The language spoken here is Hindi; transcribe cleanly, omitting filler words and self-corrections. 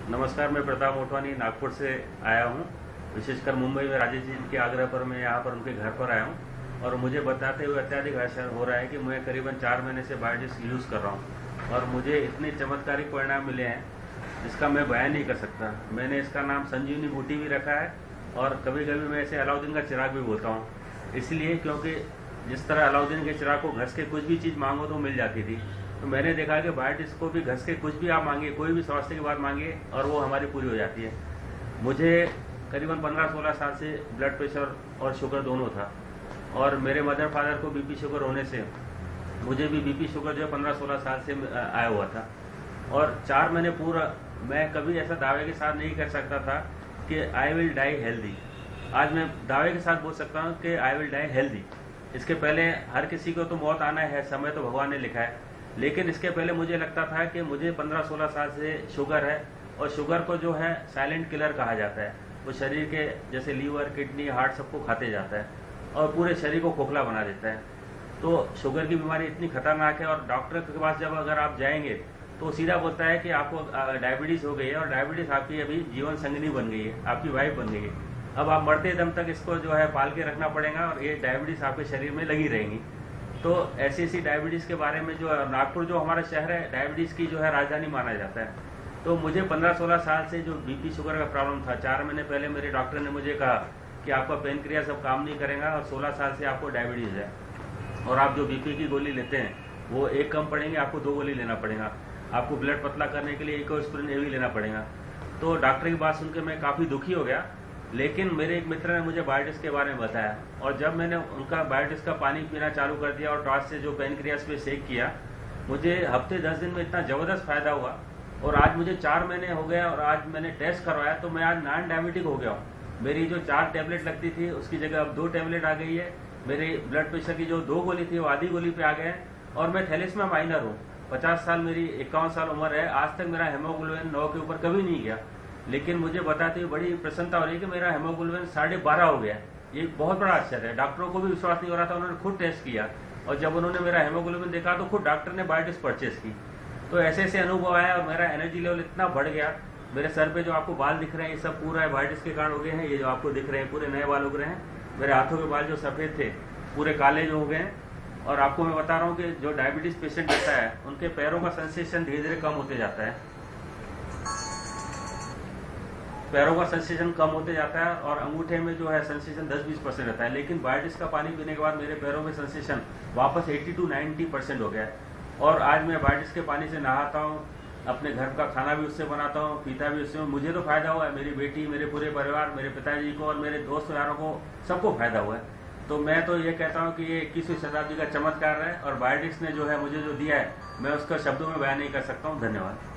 नमस्कार, मैं प्रताप मोटवानी नागपुर से आया हूँ। विशेषकर मुंबई में राजेश जी के आग्रह पर मैं यहाँ पर उनके घर पर आया हूँ और मुझे बताते हुए अत्यधिक आश्चर्य हो रहा है कि मैं करीबन 4 महीने से बायोटिक्स यूज़ कर रहा हूँ और मुझे इतने चमत्कारिक परिणाम मिले हैं जिसका मैं बयान नहीं कर सकता। मैंने इसका नाम संजीवनी बूटी भी रखा है और कभी कभी मैं इसे अलाउद्दीन का चिराग भी बोलता हूँ, इसलिए क्योंकि जिस तरह अलाउद्दीन के चिराग को घस के कुछ भी चीज़ मांगो तो मिल जाती थी, तो मैंने देखा कि बायोटिक्स को भी घस के कुछ भी आप मांगिए, कोई भी स्वास्थ्य की बात मांगिए और वो हमारी पूरी हो जाती है। मुझे करीबन 15-16 साल से ब्लड प्रेशर और शुगर दोनों था और मेरे मदर फादर को बीपी शुगर होने से मुझे भी बीपी शुगर जो 15-16 साल से आया हुआ था। और 4 महीने पूरा मैं कभी ऐसा दावे के साथ नहीं कर सकता था कि आई विल डाई हेल्दी। आज मैं दावे के साथ बोल सकता हूँ कि आई विल डाई हेल्दी। इसके पहले हर किसी को तो मौत आना है, समय तो भगवान ने लिखा है, लेकिन इसके पहले मुझे लगता था कि मुझे 15-16 साल से शुगर है और शुगर को जो है साइलेंट किलर कहा जाता है। वो शरीर के जैसे लीवर, किडनी, हार्ट सबको खाते जाता है और पूरे शरीर को खोखला बना देता है। तो शुगर की बीमारी इतनी खतरनाक है और डॉक्टर के पास जब अगर आप जाएंगे तो सीधा बोलता है कि आपको डायबिटीज़ हो गई है और डायबिटीज़ आपकी अभी जीवन संगिनी बन गई है, आपकी वाइफ बन गई है। अब आप मरते दम तक इसको जो है पाल के रखना पड़ेगा और ये डायबिटीज़ आपके शरीर में लगी रहेंगी। तो ऐसी डायबिटीज़ के बारे में जो नागपुर जो हमारा शहर है डायबिटीज़ की जो है राजधानी माना जाता है। तो मुझे 15-16 साल से जो बीपी शुगर का प्रॉब्लम था, 4 महीने पहले मेरे डॉक्टर ने मुझे कहा कि आपका पेनक्रियास अब काम नहीं करेगा और 16 साल से आपको डायबिटीज़ है और आप जो बीपी की गोली लेते हैं वो एक कम पड़ेंगे, आपको 2 गोली लेना पड़ेगा। आपको ब्लड पतला करने के लिए एक एस्पिरिन ए भी लेना पड़ेगा। तो डॉक्टर की बात सुनकर मैं काफ़ी दुखी हो गया, लेकिन मेरे एक मित्र ने मुझे बायोटिक्स के बारे में बताया और जब मैंने उनका बायोटिक्स का पानी पीना चालू कर दिया और टॉर्च से जो पेनक्रियास पे सेक किया, मुझे हफ्ते 10 दिन में इतना ज़बरदस्त फायदा हुआ और आज मुझे 4 महीने हो गए और आज मैंने टेस्ट करवाया तो मैं आज नॉन डायबिटिक हो गया हूँ। मेरी जो 4 टैबलेट लगती थी उसकी जगह अब 2 टैबलेट आ गई है। मेरे ब्लड प्रेशर की जो 2 गोली थी वो आधी गोली पे आ गए हैं और मैं थैलेसीमिया माइनर हूँ। 50 साल मेरी 51 साल उम्र है। आज तक मेरा हेमोग्लोबिन 9 के ऊपर कभी नहीं गया, लेकिन मुझे बताते हुए बड़ी प्रसन्नता हो रही है कि मेरा हेमोग्लोबिन 12.5 हो गया। ये बहुत बड़ा आश्चर्य है। डॉक्टरों को भी विश्वास नहीं हो रहा था, उन्होंने खुद टेस्ट किया और जब उन्होंने मेरा हेमोग्लोबिन देखा तो खुद डॉक्टर ने बायोटिक्स परचेस की। तो ऐसे ऐसे अनुभव आया और मेरा एनर्जी लेवल इतना बढ़ गया। मेरे सर पे जो आपको बाल दिख रहे हैं ये सब पूरा बायोटिक्स के कारण हो गए हैं। ये जो आपको दिख रहे हैं पूरे नए बाल उग रहे हैं। मेरे हाथों के बाल जो सफ़ेद थे पूरे काले जो हो गए हैं। और आपको मैं बता रहा हूँ कि जो डायबिटीज़ पेशेंट रहता है उनके पैरों का सेंसेशन धीरे धीरे कम होते जाता है। पैरों का सेंसेशन कम होते जाता है और अंगूठे में जो है सेंसेशन 10-20% रहता है, लेकिन बायोटिक्स का पानी पीने के बाद मेरे पैरों में सेंसेशन वापस 80-90% हो गया है। और आज मैं बायोटिक्स के पानी से नहाता हूँ, अपने घर का खाना भी उससे बनाता हूँ, पीता भी उससे। मुझे तो फायदा हुआ है, मेरी बेटी, मेरे पूरे परिवार, मेरे पिताजी को और मेरे दोस्त यारों को सबको फायदा हुआ है। तो मैं तो ये कहता हूँ कि ये 21वीं शताब्दी का चमत्कार है और बायोटिक्स ने जो है मुझे जो दिया है मैं उसका शब्दों में बयान नहीं कर सकता हूँ। धन्यवाद।